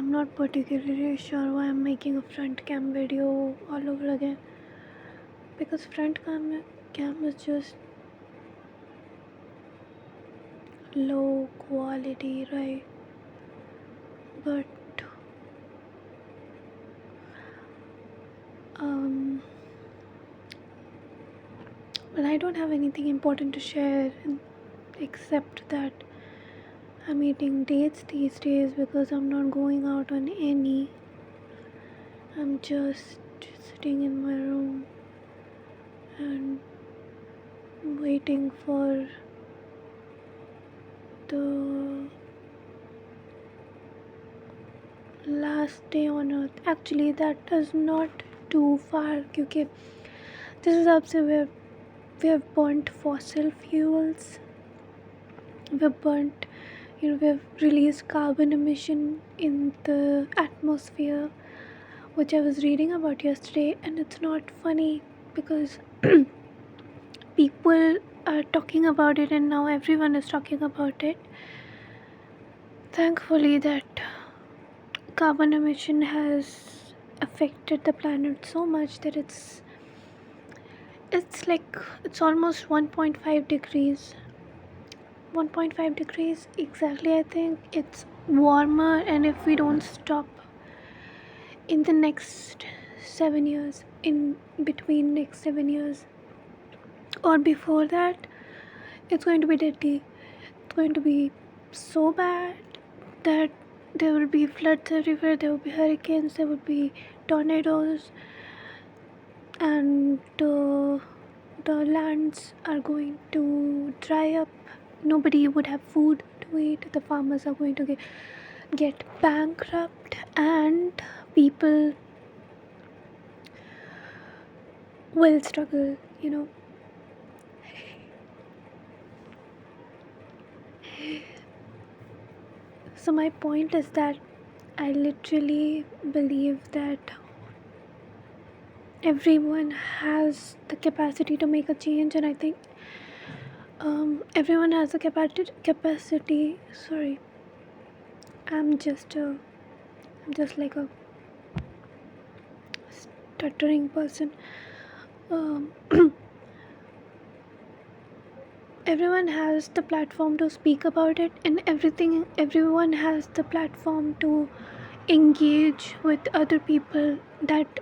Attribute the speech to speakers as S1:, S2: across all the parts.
S1: I'm not particularly sure why I'm making a front cam video all over again, because front cam is just low quality, right? But um well, I don't have anything important to share except that I'm eating dates these days because I'm not going out on any. I'm just sitting in my room and waiting for the last day on earth. Actually, that is not too far because this is up where we have burnt fossil fuels. We've burnt, we've released carbon emission in the atmosphere, which I was reading about yesterday, and it's not funny because people are talking about it, and now everyone is talking about it. Thankfully, that carbon emission has affected the planet so much that it's almost 1.5 degrees. 1.5 degrees exactly. I think it's warmer, and if we don't stop in the next 7 years, in between next 7 years or before that, it's going to be deadly. It's going to be so bad that there will be floods everywhere, there will be hurricanes, there will be tornadoes, and the lands are going to dry up. Nobody would have food to eat. The farmers are going to get bankrupt, and people will struggle, So my point is that I literally believe that everyone has the capacity to make a change, and I think everyone has the capacity. Sorry, I'm just like a stuttering person. Um, everyone has the platform to speak about it, and everyone has the platform to engage with other people that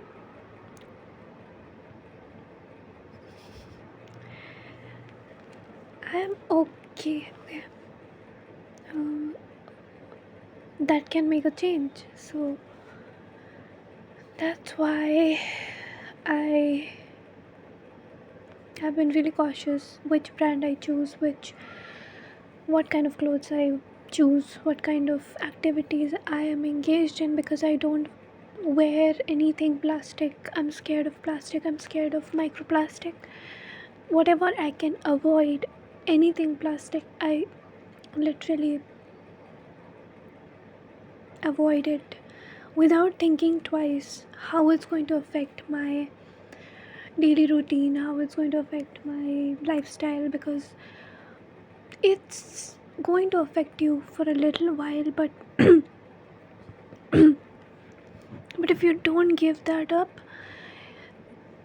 S1: I'm okay. Um, that can make a change. So that's why I have been really cautious which brand I choose, what kind of clothes I choose, what kind of activities I am engaged in, because I don't wear anything plastic. I'm scared of plastic. I'm scared of microplastic. Whatever I can avoid anything plastic, I literally avoid it without thinking twice how it's going to affect my daily routine, how it's going to affect my lifestyle, because it's going to affect you for a little while, but but if you don't give that up,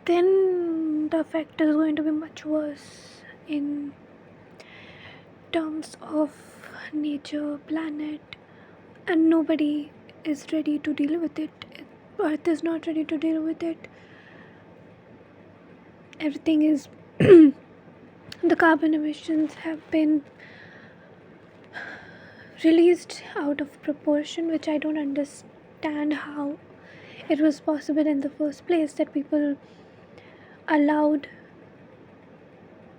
S1: then the effect is going to be much worse in terms of nature, planet, and nobody is ready to deal with it. Earth is not ready to deal with it. Everything is the carbon emissions have been released out of proportion, which I don't understand how it was possible in the first place, that people allowed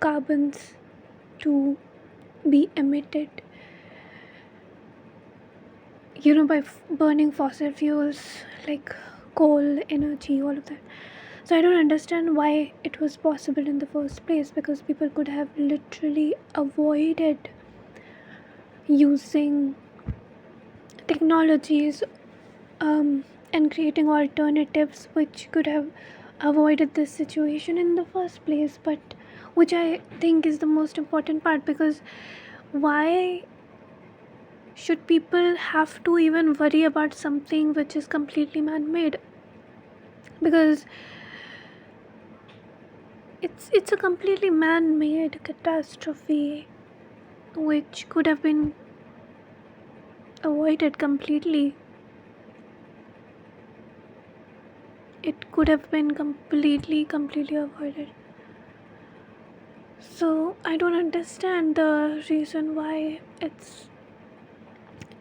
S1: carbons to be emitted, by burning fossil fuels like coal, energy, all of that. So I don't understand why it was possible in the first place, because people could have literally avoided using technologies and creating alternatives which could have avoided this situation in the first place, but which I think is the most important part, because why should people have to even worry about something which is completely man-made? Because it's a completely man-made catastrophe which could have been avoided completely. It could have been completely avoided. So I don't understand the reason why it's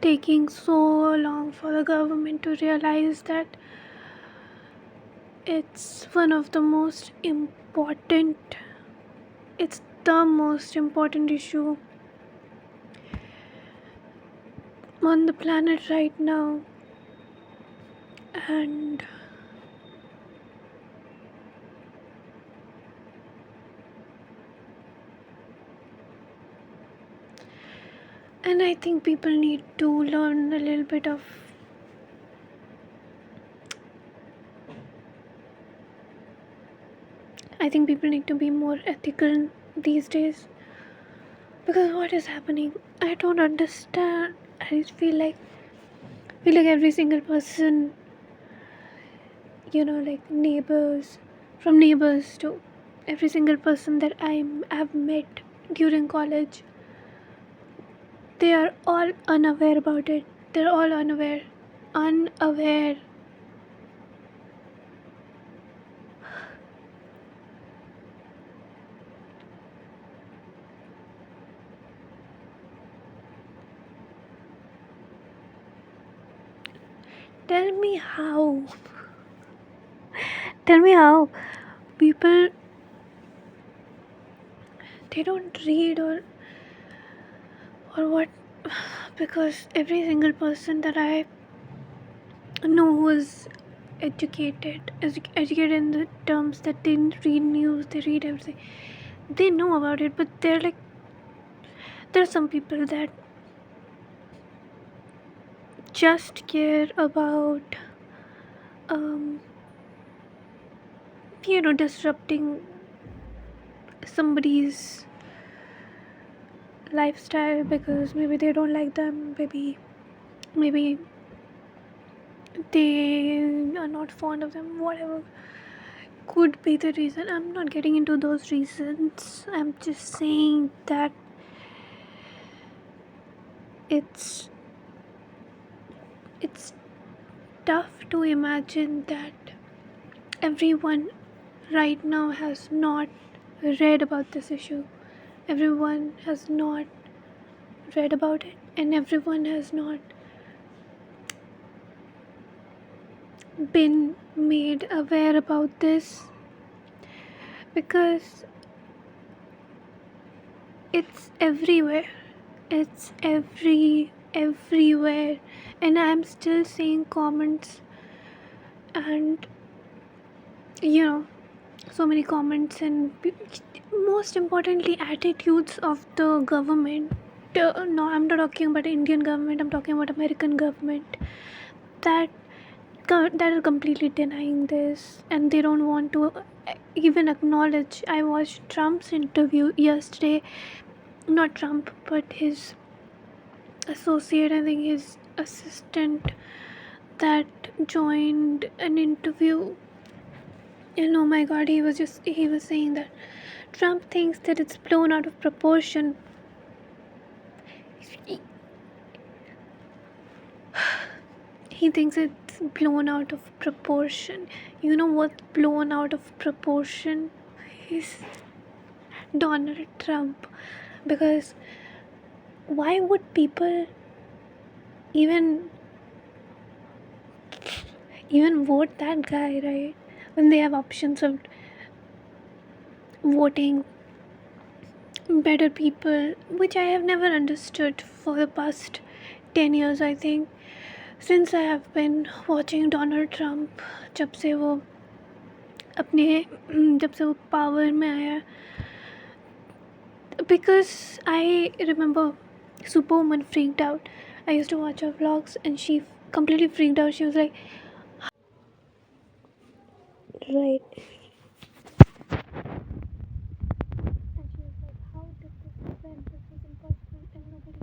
S1: taking so long for the government to realize that it's one of the most important, it's the most important issue on the planet right now. And I think people need to learn a little bit of I think people need to be more ethical these days, because what is happening, I don't understand. I just feel like every single person, like neighbors, from neighbors to every single person that have met during college, they are all unaware about it. They're all unaware. Tell me how. Tell me how people, they don't read or what, because every single person that I know who is educated in the terms that they read news, they read everything, they know about it, but there are some people that just care about disrupting somebody's lifestyle because maybe they don't like them, maybe they are not fond of them, whatever could be the reason. I'm not getting into those reasons. I'm just saying that it's tough to imagine that everyone right now has not read about this issue. Everyone has not read about it, and everyone has not been made aware about this, because it's everywhere. It's everywhere, and I'm still seeing comments and so many comments and most importantly attitudes of the government. No, I'm not talking about Indian government, I'm talking about American government, that that are completely denying this, and they don't want to even acknowledge. I watched Trump's interview yesterday, not Trump but his associate, I think his assistant, that joined an interview, and oh my god, he was saying that Trump thinks that it's blown out of proportion. He thinks it's blown out of proportion. You know what's blown out of proportion is Donald Trump. Because why would people even vote that guy, right? When they have options of voting better people, which I have never understood for the past 10 years, I think, since I have been watching Donald Trump, जब से वो power में आया. Because I remember Superwoman freaked out. I used to watch her vlogs and she completely freaked out. She was like, right. And she was like, how did this happen? This was impossible and nobody.